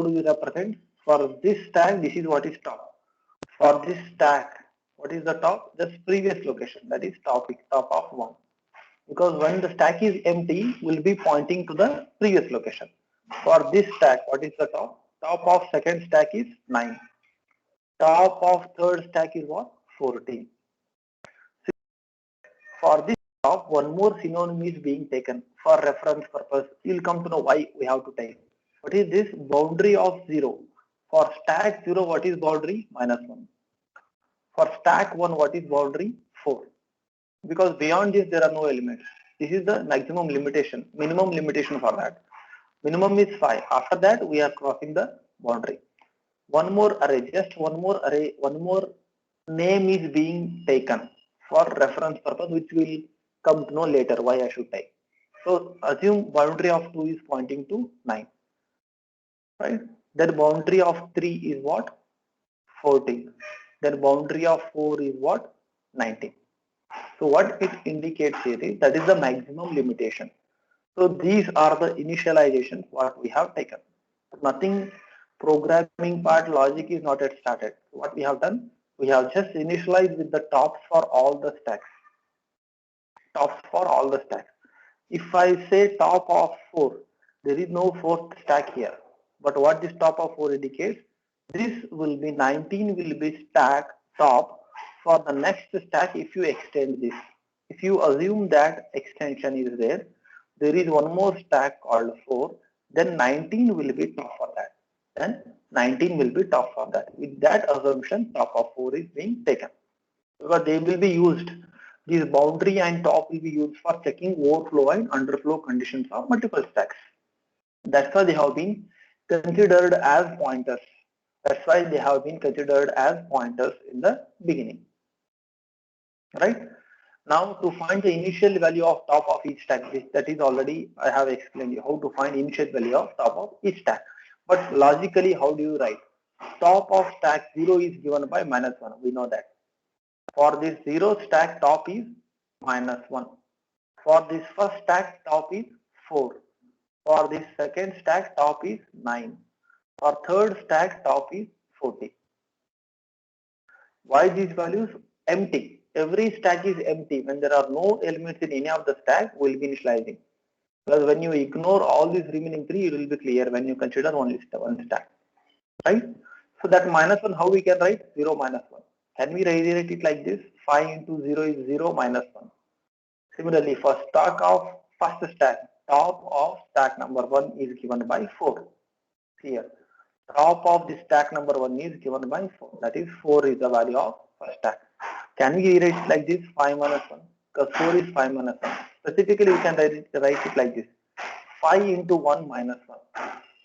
do we represent? For this stack, this is what is top. For this stack, what is the top? Just previous location, that is top of 1. Because when the stack is empty, we'll be pointing to the previous location. For this stack, what is the top? Top of second stack is 9. Top of third stack is what? 14. For this top, one more synonym is being taken for reference purpose. You'll come to know why we have to take. What is this? Boundary of 0. For stack 0, what is boundary? -1. For stack 1, what is boundary? 4. Because beyond this, there are no elements. This is the maximum limitation, minimum limitation for that. Minimum is 5. After that, we are crossing the boundary. One more array, just one more array, one more name is being taken for reference purpose, which will come to know later why I should take. So assume boundary of 2 is pointing to 9. Right? Then boundary of 3 is what? 14. Then boundary of 4 is what? 19. So what it indicates here is that is the maximum limitation. So these are the initializations what we have taken. Nothing programming part logic is not yet started. What we have done, we have just initialized with the tops for all the stacks. Tops for all the stacks. If I say top of 4, there is no fourth stack here. But what this top of 4 indicates, this will be 19 will be stack top for the next stack if you extend this. If you assume that extension is there, there is one more stack called 4, then 19 will be top for that. Then 19 will be top for that. With that assumption, top of 4 is being taken. Because they will be used, this boundary and top will be used for checking overflow and underflow conditions of multiple stacks. That's why they have been considered as pointers. That's why they have been considered as pointers in the beginning. Right? Now to find the initial value of top of each stack, that is already I have explained you how to find initial value of top of each stack. But logically, how do you write? Top of stack 0 is given by -1. We know that. For this 0 stack, top is -1. For this first stack, top is 4. For this second stack, top is 9. For third stack, top is 40. Why these values? Empty. Every stack is empty. When there are no elements in any of the stack, we will be initializing. Because when you ignore all these remaining 3, it will be clear when you consider only one stack. Right? So that -1, how we can write? 0 -1. Can we rewrite it like this? 5 into 0 is 0 -1. Similarly, for stack of first stack, top of stack number 1 is given by 4. Here, top of the stack number 1 is given by 4. That is 4 is the value of first stack. Can we rewrite it like this? 5 -1. Because 4 is 5 -1. Specifically, we can write it like this. 5 into 1 -1.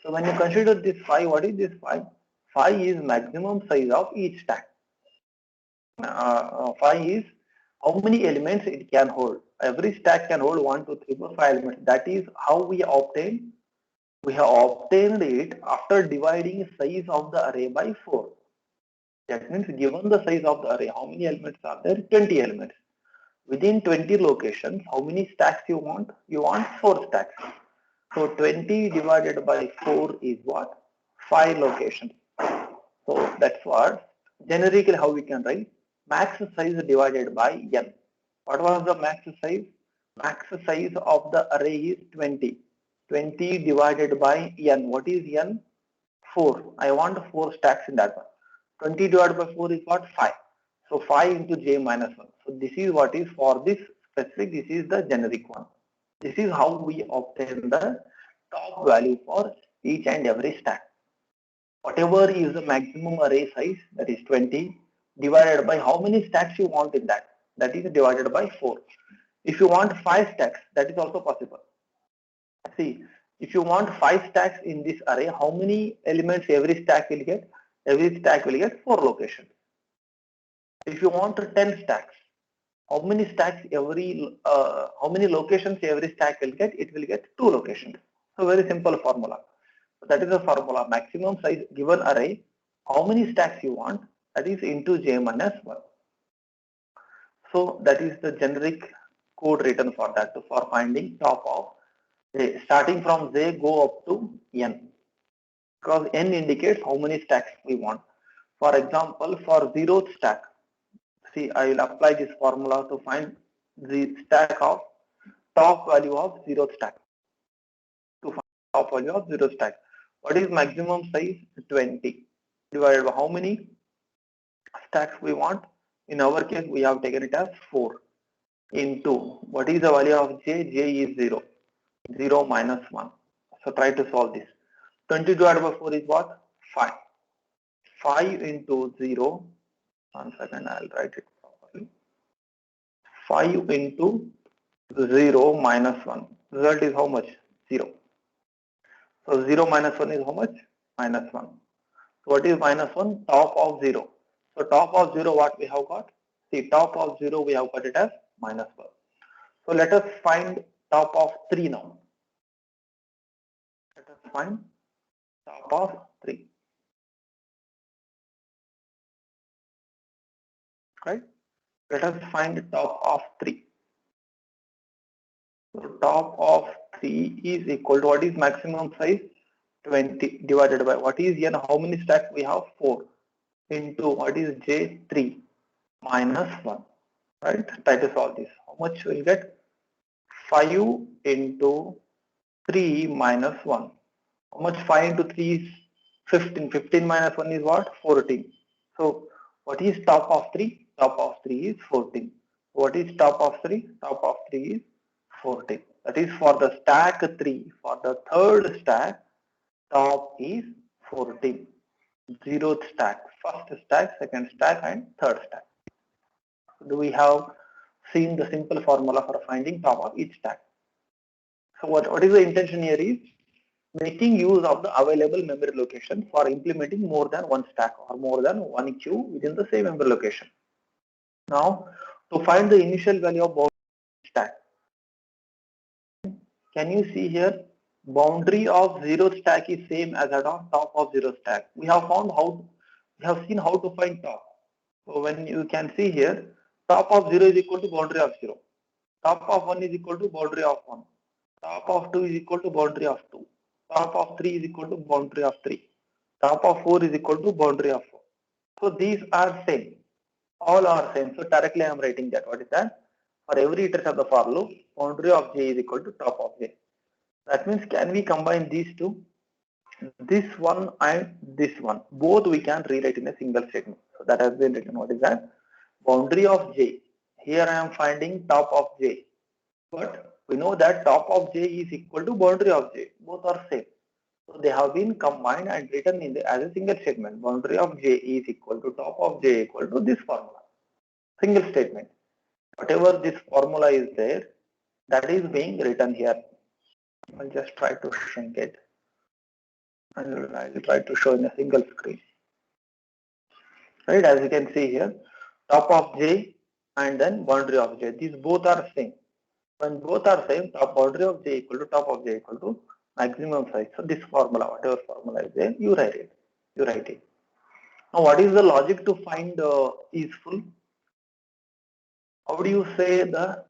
So when you consider this 5, what is this 5? 5 is maximum size of each stack. 5 is how many elements it can hold. Every stack can hold 1, 2, 3, 4, 5 elements. That is how we obtain. We have obtained it after dividing size of the array by 4. That means given the size of the array, how many elements are there? 20 elements. Within 20 locations, how many stacks you want? You want 4 stacks. So 20 divided by 4 is what? 5 locations. So that's what generically how we can write max size divided by n. What was the max size? Max size of the array is 20. 20 divided by n. What is n? 4. I want 4 stacks in that one. 20 divided by 4 is what? 5. So 5 into j minus 1. So this is what is for this specific. This is the generic one. This is how we obtain the top value for each and every stack. Whatever is the maximum array size, that is 20, divided by how many stacks you want in that. That is divided by 4. If you want 5 stacks, that is also possible. See, if you want 5 stacks in this array, how many elements every stack will get? Every stack will get 4 locations. If you want 10 stacks, how many locations every stack will get? It will get 2 locations. So very simple formula. So that is the formula. Maximum size given array, how many stacks you want? That is into j minus 1. So that is the generic code written for that, for finding top of j. Starting from j, go up to n. because n indicates how many stacks we want. For example, for 0th stack, see, I will apply this formula to find the stack of top value of 0th stack. To find top value of 0th stack, what is maximum size? 20 divided by how many stacks we want. In our case, we have taken it as 4 into what is the value of j? J is 0. 0 minus 1. So try to solve this. 20 divided by 4 is what? 5. 5 into 0. 1 second, I'll write it properly. 5 into 0 minus 1. Result is how much? 0. So 0 minus 1 is how much? Minus 1. So what is minus 1? Top of 0. So top of 0, what we have got? See, top of 0 we have got it as minus 1. So let us find top of 3 now. Let us find top of 3. Right? Let us find top of 3. So top of 3 is equal to what is maximum size? 20 divided by what is n? How many stacks we have? 4 into what is j? 3 minus 1. Right? Try to solve this. How much will get? 5 into 3 minus 1. How much? 5 into 3 is 15. 15 minus 1 is what? 14. So what is top of 3? Top of 3 is 14. What is top of 3? Top of 3 is 14. That is for the stack 3. For the third stack, top is 14. 0th stack, first stack, second stack, and third stack. Do we have seen the simple formula for finding top of each stack? So what is the intention here is making use of the available memory location for implementing more than one stack or more than one queue within the same memory location. Now, to find the initial value of boundary stack, can you see here? Boundary of 0th stack is same as that of top of 0th stack. We have seen how to find top. So when you can see here, top of 0 is equal to boundary of 0. Top of 1 is equal to boundary of 1. Top of 2 is equal to boundary of 2. Top of 3 is equal to boundary of 3. Top of 4 is equal to boundary of 4. So these are same. All are same. So directly I am writing that. What is that? For every iteration of the for loop, boundary of j is equal to top of j. That means can we combine these two? This one and this one. Both we can rewrite in a single statement. So that has been written. What is that? Boundary of j. Here I am finding top of j. But we know that top of j is equal to boundary of j. Both are same. So they have been combined and written in as a single statement. Boundary of j is equal to top of j equal to this formula. Single statement. Whatever this formula is there, that is being written here. I'll just try to shrink it. And I'll try to show in a single screen. Right, as you can see here, top of j and then boundary of j. These both are same. When both are same, top boundary of j equal to top of j equal to maximum size. So this formula, whatever formula is there, you write it. Now, what is the logic to find is full? How do you say the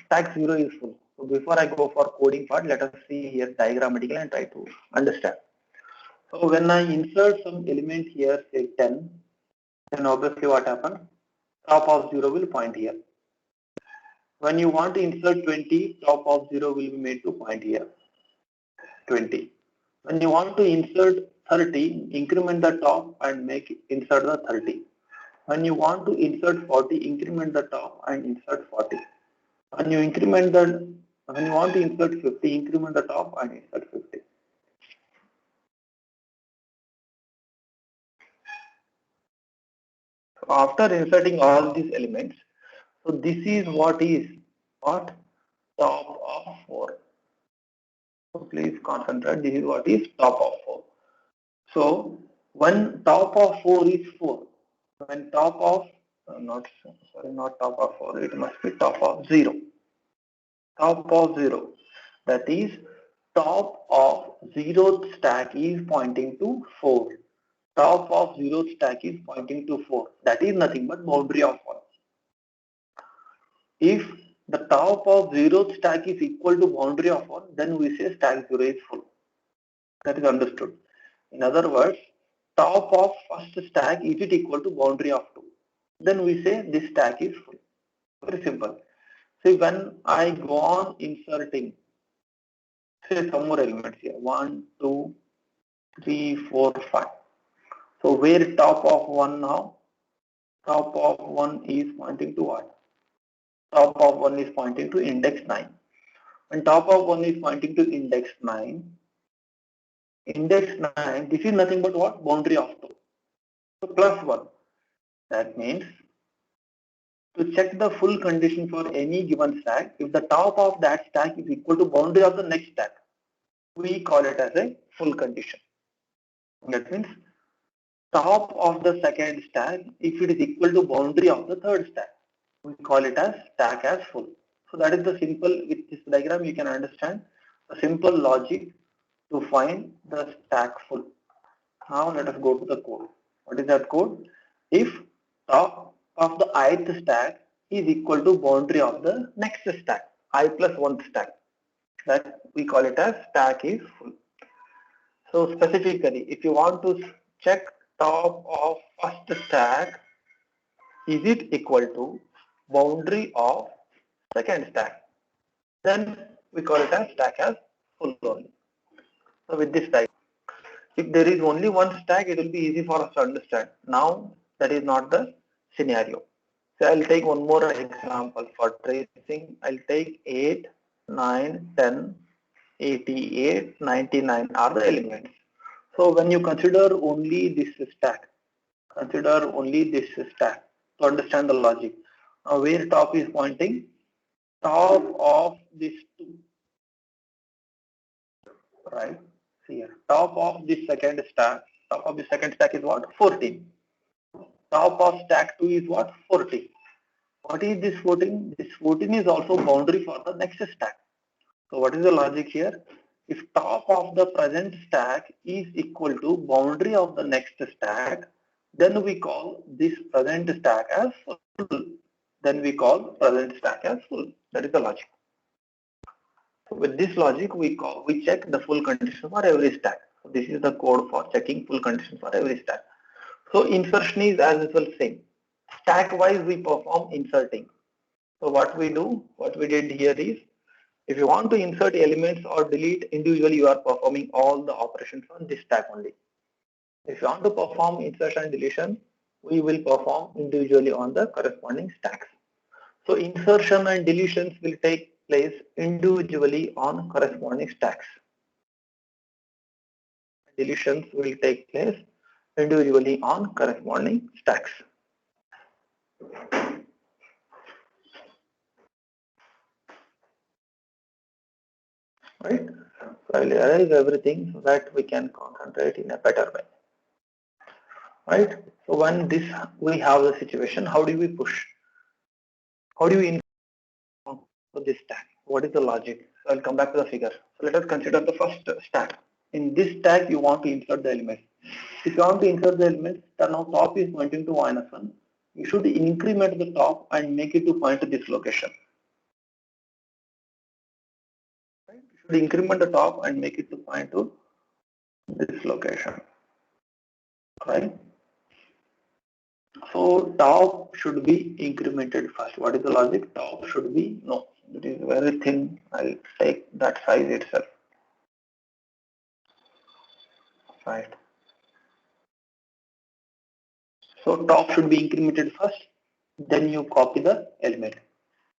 stack 0 is full? So before I go for coding part, let us see here diagrammatically and try to understand. So when I insert some element here, say 10, then obviously what happens? Top of 0 will point here. When you want to insert 20, top of 0 will be made to point here. 20. When you want to insert 30, increment the top and insert the 30. When you want to insert 40, increment the top and insert 40. When you want to insert 50, increment the top and insert 50. So after inserting all these elements, so this is what top of 4. So please concentrate. This is what is top of 4. So when top of 4 is 4, when top of not top of 4, it must be top of 0. Top of 0. That is top of 0th stack is pointing to 4. Top of 0th stack is pointing to 4. That is nothing but boundary of 1. If the top of 0th stack is equal to boundary of 1, then we say stack 0 is full. That is understood. In other words, top of first stack, is it equal to boundary of 2? Then we say this stack is full. Very simple. See, when I go on inserting, say some more elements here, 1, 2, 3, 4, 5. So where top of 1 now? Top of 1 is pointing to what? Top of 1 is pointing to index 9. When top of 1 is pointing to index 9, this is nothing but what? Boundary of 2. So plus 1. That means to check the full condition for any given stack, if the top of that stack is equal to boundary of the next stack, we call it as a full condition. That means top of the second stack, if it is equal to boundary of the third stack, we call it as stack as full. So that is the simple, with this diagram you can understand the simple logic to find the stack full. Now let us go to the code. What is that code? If top of the ith stack is equal to boundary of the next stack, I plus 1 stack, that we call it as stack is full. So specifically, if you want to check top of first stack, is it equal to boundary of second stack, then we call it as stack as full only. So with this type, if there is only one stack, it will be easy for us to understand. Now that is not the scenario. So I'll take one more example for tracing. I'll take 8, 9, 10, 88, 99 are the elements. So when you consider only this stack, to understand the logic. Now where top is pointing? Top of this 2, right? See here, top of this second stack is what? 14. Top of stack 2 is what? 14. What is this 14? This 14 is also boundary for the next stack. So what is the logic here? If top of the present stack is equal to boundary of the next stack, then we call this present stack as full. That is the logic. So with this logic, we check the full condition for every stack. So this is the code for checking full condition for every stack. So insertion is as usual same. Stack wise we perform inserting. So what we did here is, if you want to insert elements or delete individually, you are performing all the operations on this stack only. If you want to perform insertion and deletion, we will perform individually on the corresponding stacks. So insertion and deletions will take place individually on corresponding stacks. Deletions will take place individually on corresponding stacks. Right? So I will erase everything so that we can concentrate in a better way. Right? So when we have the situation, how do we push? How do we insert this stack? What is the logic? So I'll come back to the figure. So let us consider the first stack. In this stack, you want to insert the element. If you want to insert the element, then now top is pointing to -1. You should increment the top and make it to point to this location. Right? You should increment the top and make it to point to this location. Right? So top should be incremented first. What is the logic? Top should be, no, it is very thin. I'll take that size itself. Right. So top should be incremented first, then you copy the element.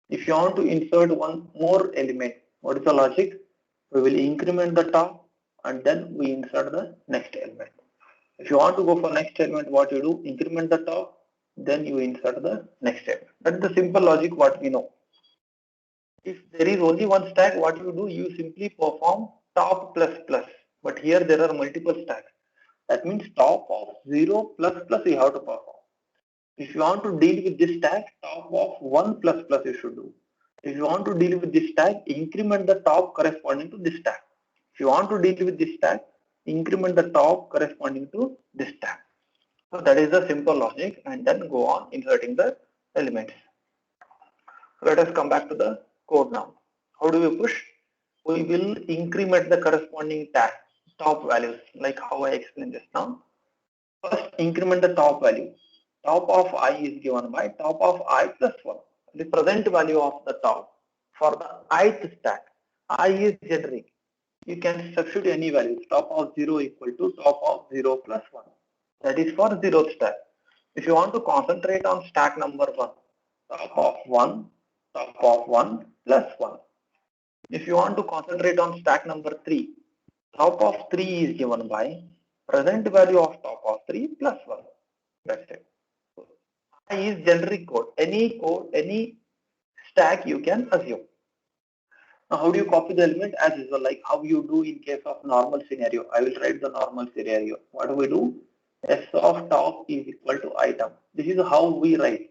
If you want to insert one more element, what is the logic? We will increment the top and then we insert the next element. If you want to go for next element, what you do? Increment the top, then you insert the next element. That's the simple logic what we know. If there is only one stack, what you do? You simply perform top plus plus. But here there are multiple stacks. That means top of 0 plus plus you have to perform. If you want to deal with this stack, top of 1 plus plus you should do. If you want to deal with this stack, increment the top corresponding to this stack. If you want to deal with this stack, increment the top corresponding to this stack. So that is the simple logic, and then go on inserting the elements. Let us come back to the code now. How do we push? We will increment the corresponding top values, like how I explained just now. First, increment the top value. Top of I is given by top of I plus 1. The present value of the top for the ith stack. I is generic. You can substitute any value. Top of 0 equal to top of 0 plus 1. That is for 0th stack. If you want to concentrate on stack number 1, top of 1 plus 1. If you want to concentrate on stack number 3, top of 3 is given by present value of top of 3 plus 1. That's it. I is generic code, any stack you can assume. Now, how do you copy the element? As usual, like how you do in case of normal scenario. I will write the normal scenario. What do we do? S of top is equal to item. This is how we write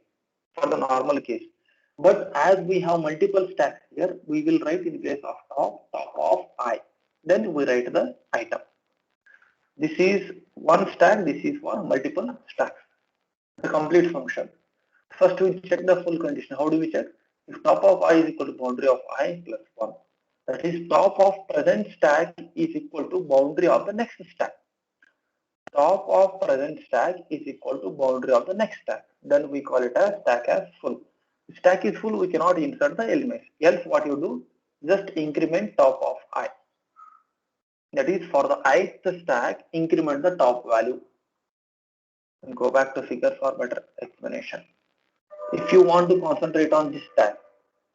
for the normal case. But as we have multiple stacks here, we will write in place of top of I. Then we write the item. This is one stack, this is for multiple stacks. The complete function. First we check the full condition. How do we check? If top of I is equal to boundary of I plus 1. That is top of present stack is equal to boundary of the next stack. Top of present stack is equal to boundary of the next stack. Then we call it as stack as full. If stack is full, we cannot insert the elements. Else what you do? Just increment top of I. That is for the ith stack, increment the top value. And go back to figure for better explanation. If you want to concentrate on this stack,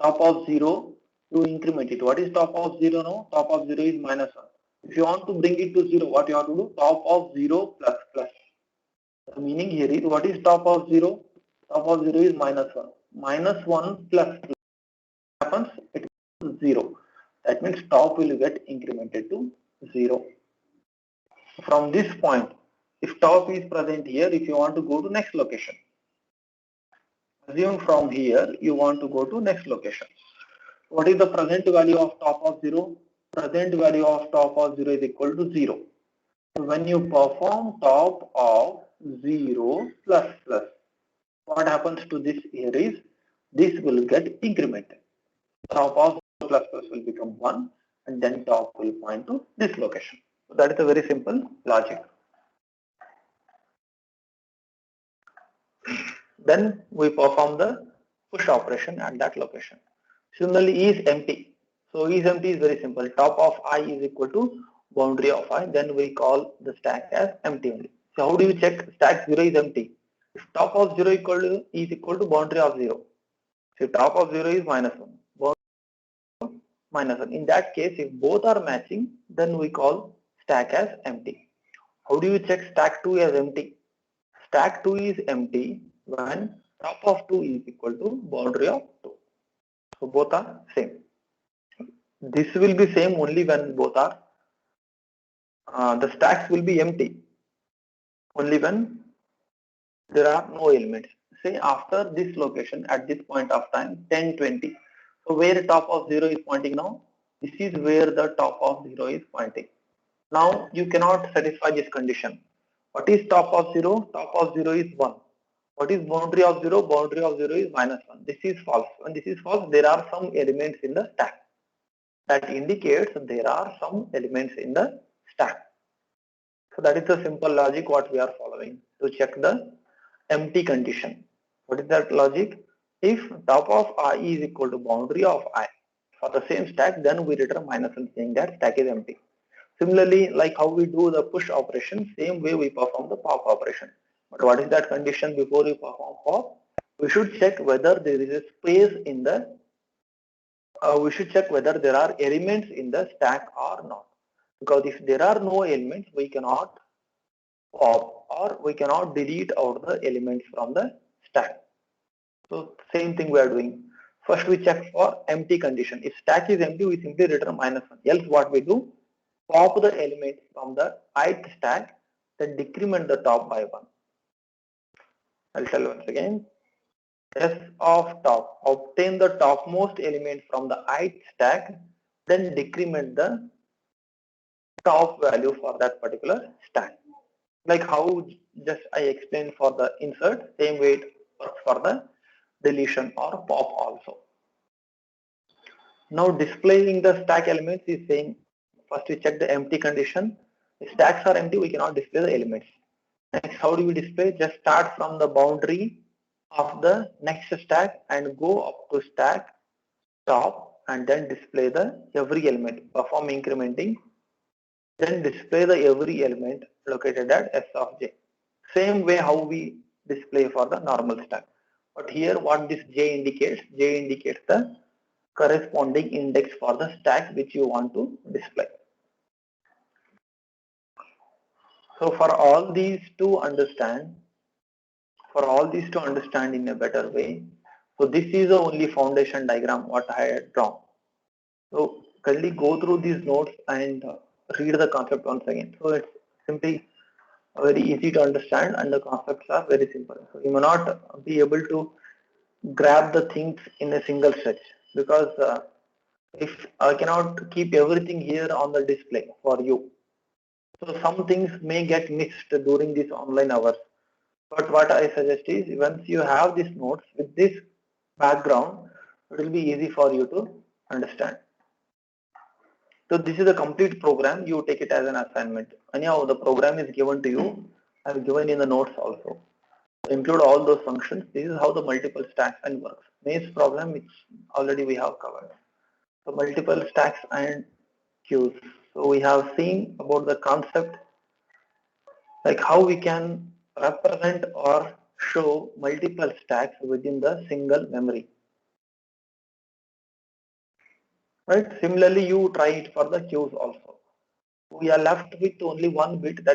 top of 0, you increment it. What is top of 0 now? Top of 0 is minus 1. If you want to bring it to 0, what you have to do? Top of 0 plus plus. The meaning here is, what is top of 0? Top of 0 is minus 1. Minus 1 plus plus happens, it is 0. That means top will get incremented to 0. From this point, if top is present here, if you want to go to next location, assume from here you want to go to next location. What is the present value of top of 0? Present value of top of 0 is equal to 0. So when you perform top of 0 plus plus, what happens to this here is, this will get incremented. Top of 0 plus plus will become 1 and then top will point to this location. So that is a very simple logic. Then we perform the push operation at that location. Similarly, is empty. So is empty is very simple. Top of I is equal to boundary of I. Then we call the stack as empty only. So how do you check stack 0 is empty? If top of 0 is equal to boundary of 0. So top of 0 is minus 1. Boundary minus 1. In that case, if both are matching, then we call stack as empty. How do you check stack 2 as empty? Stack 2 is empty when top of 2 is equal to boundary of 2. So both are same. This will be same only when both are, the stacks will be empty only when there are no elements. Say after this location at this point of time 10:20. So where top of 0 is pointing now? This is where the top of 0 is pointing. Now you cannot satisfy this condition. What is top of 0? Top of 0 is 1. What is boundary of 0? Boundary of 0 is minus 1. This is false. When this is false, there are some elements in the stack. That indicates there are some elements in the stack. So that is the simple logic what we are following to check the empty condition. What is that logic? If top of I is equal to boundary of I for the same stack, then we return minus 1 saying that stack is empty. Similarly, like how we do the push operation, same way we perform the pop operation. But what is that condition before we perform pop? We should check whether there is a space in the, we should check whether there are elements in the stack or not. Because if there are no elements, we cannot pop or we cannot delete out the elements from the stack. So same thing we are doing. First we check for empty condition. If stack is empty, we simply return minus 1. Else what we do? Pop the elements from the ith stack, then decrement the top by 1. I'll tell once again. S of top, obtain the topmost element from the ith stack, then decrement the top value for that particular stack. Like how just I explained for the insert, same way it works for the deletion or pop also. Now displaying the stack elements is saying, first we check the empty condition. If stacks are empty, we cannot display the elements. Next, how do we display? Just start from the boundary of the next stack and go up to stack top and then display the every element. Perform incrementing, then display the every element located at S of j. Same way how we display for the normal stack. But here what this j indicates? J indicates the corresponding index for the stack which you want to display. So for all these to understand, in a better way, so this is the only foundation diagram what I had drawn. So kindly go through these notes and read the concept once again. So it's simply very easy to understand and the concepts are very simple. So you may not be able to grab the things in a single stretch because if I cannot keep everything here on the display for you. So some things may get mixed during these online hours. But what I suggest is once you have these notes with this background, it will be easy for you to understand. So this is a complete program. You take it as an assignment. Anyhow, the program is given to you. I have given in the notes also. Include all those functions. This is how the multiple stacks and works. Maze problem, which already we have covered. So multiple stacks and queues. So we have seen about the concept, like how we can represent or show multiple stacks within the single memory. Right? Similarly, you try it for the queues also. We are left with only one bit, that